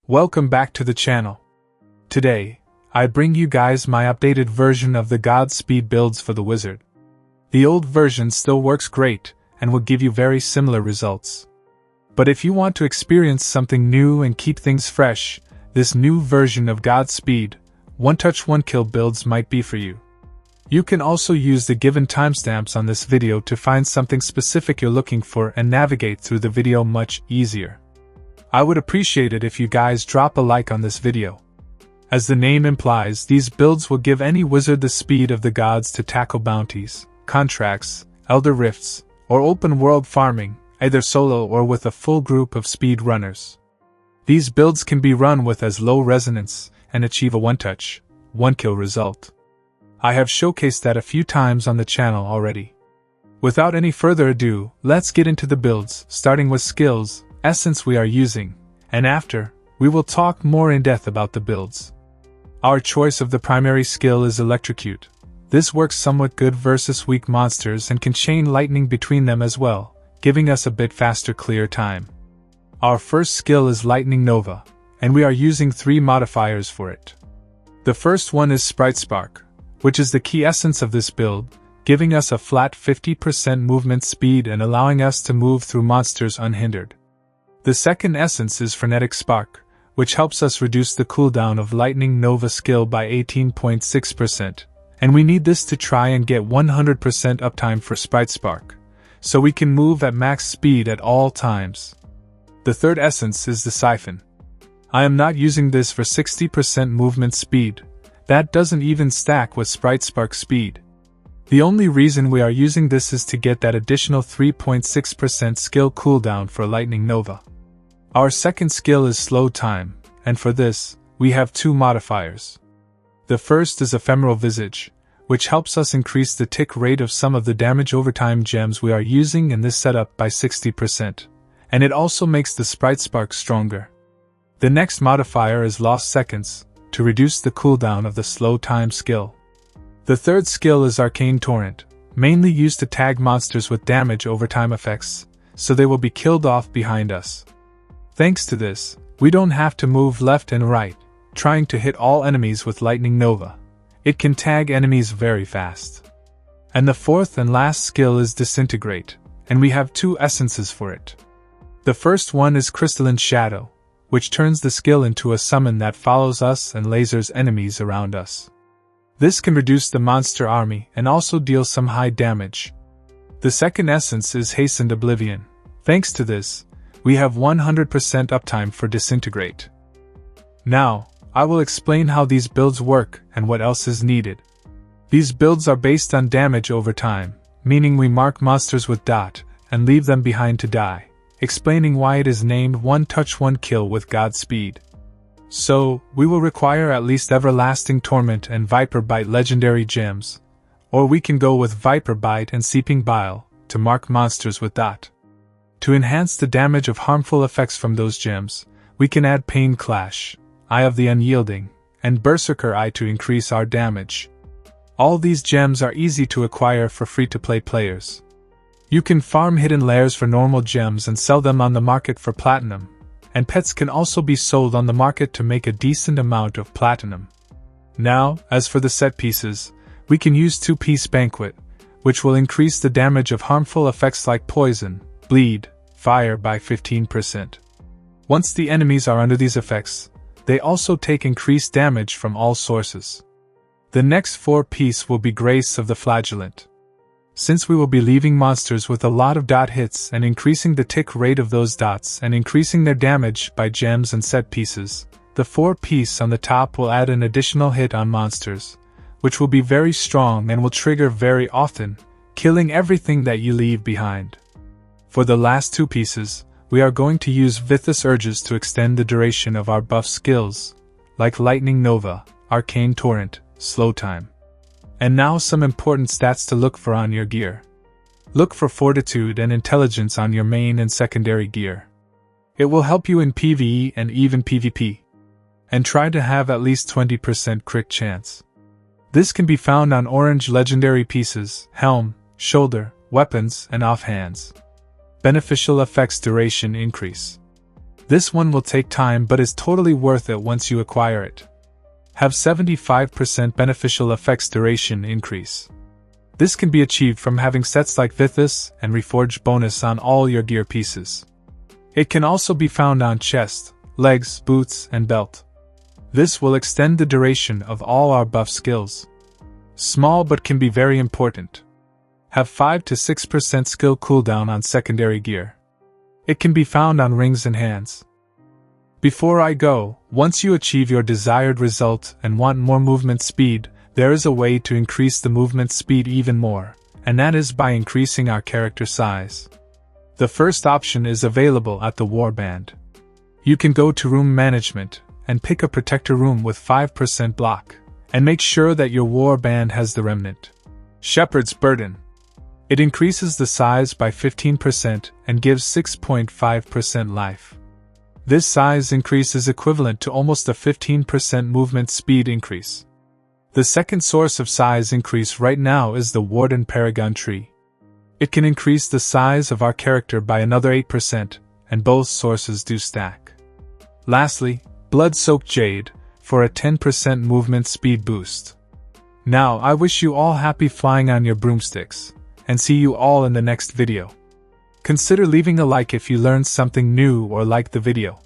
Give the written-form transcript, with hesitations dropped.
Welcome back to the channel. Today, I bring you guys my updated version of the GodSpeed builds for the wizard. The old version still works great and will give you very similar results. But if you want to experience something new and keep things fresh, this new version of GodSpeed, one touch one kill builds might be for you. You can also use the given timestamps on this video to find something specific you're looking for and navigate through the video much easier. I would appreciate it if you guys drop a like on this video. As the name implies, these builds will give any wizard the speed of the gods to tackle bounties, contracts, elder rifts, or open world farming, either solo or with a full group of speed runners. These builds can be run with as low resonance and achieve a one-touch, one-kill result. I have showcased that a few times on the channel already. Without any further ado, let's get into the builds, starting with skills, essence we are using, and after, we will talk more in depth about the builds. Our choice of the primary skill is Electrocute. This works somewhat good versus weak monsters and can chain lightning between them as well, giving us a bit faster clear time. Our first skill is Lightning Nova, and we are using 3 modifiers for it. The first one is Sprite Spark, which is the key essence of this build, giving us a flat 50% movement speed and allowing us to move through monsters unhindered. The second essence is Frenetic Spark, which helps us reduce the cooldown of Lightning Nova skill by 18.6%, and we need this to try and get 100% uptime for Sprite Spark, so we can move at max speed at all times. The third essence is the Siphon. I am not using this for 60% movement speed, that doesn't even stack with Sprite Spark speed. The only reason we are using this is to get that additional 3.6% skill cooldown for Lightning Nova. Our second skill is Slow Time, and for this, we have 2 modifiers. The first is Ephemeral Visage, which helps us increase the tick rate of some of the damage overtime gems we are using in this setup by 60%, and it also makes the Sprite Spark stronger. The next modifier is Lost Seconds, to reduce the cooldown of the Slow Time skill. The third skill is Arcane Torrent, mainly used to tag monsters with damage overtime effects, so they will be killed off behind us. Thanks to this, we don't have to move left and right, trying to hit all enemies with Lightning Nova. It can tag enemies very fast. And the fourth and last skill is Disintegrate, and we have 2 essences for it. The first one is Crystalline Shadow, which turns the skill into a summon that follows us and lasers enemies around us. This can reduce the monster army and also deal some high damage. The second essence is Hastened Oblivion. Thanks to this, we have 100% uptime for Disintegrate. Now, I will explain how these builds work and what else is needed. These builds are based on damage over time, meaning we mark monsters with dot and leave them behind to die, explaining why it is named One Touch One Kill with GodSpeed. So, we will require at least Everlasting Torment and Viper Bite legendary gems, or we can go with Viper Bite and Seeping Bile to mark monsters with dot. To enhance the damage of harmful effects from those gems, we can add Pain Clash, Eye of the Unyielding, and Berserker Eye to increase our damage. All these gems are easy to acquire for free-to-play players. You can farm hidden lairs for normal gems and sell them on the market for platinum, and pets can also be sold on the market to make a decent amount of platinum. Now, as for the set pieces, we can use 2-piece Banquet, which will increase the damage of harmful effects like poison, bleed, fire by 15%. Once the enemies are under these effects, they also take increased damage from all sources. The next 4-piece will be Grace of the Flagellant. Since we will be leaving monsters with a lot of dot hits and increasing the tick rate of those dots and increasing their damage by gems and set pieces, the 4-piece on the top will add an additional hit on monsters, which will be very strong and will trigger very often, killing everything that you leave behind. For the last 2 pieces, we are going to use Vithous Urges to extend the duration of our buff skills, like Lightning Nova, Arcane Torrent, Slow Time. And now some important stats to look for on your gear. Look for Fortitude and Intelligence on your main and secondary gear. It will help you in PvE and even PvP. And try to have at least 20% crit chance. This can be found on orange legendary pieces, helm, shoulder, weapons, and offhands. Beneficial effects duration increase. This one will take time but is totally worth it once you acquire it. Have 75% beneficial effects duration increase. This can be achieved from having sets like Vithis and Reforged bonus on all your gear pieces. It can also be found on chest, legs, boots, and belt. This will extend the duration of all our buff skills. Small but can be very important. Have 5 to 6% skill cooldown on secondary gear. It can be found on rings and hands. Before I go, once you achieve your desired result and want more movement speed, there is a way to increase the movement speed even more, and that is by increasing our character size. The first option is available at the warband. You can go to room management and pick a protector room with 5% block, and make sure that your warband has the remnant. Shepherd's Burden. It increases the size by 15% and gives 6.5% life. This size increase is equivalent to almost a 15% movement speed increase. The second source of size increase right now is the Warden Paragon Tree. It can increase the size of our character by another 8%, and both sources do stack. Lastly, Blood-Soaked Jade, for a 10% movement speed boost. Now I wish you all happy flying on your broomsticks, and see you all in the next video. Consider leaving a like if you learned something new or liked the video.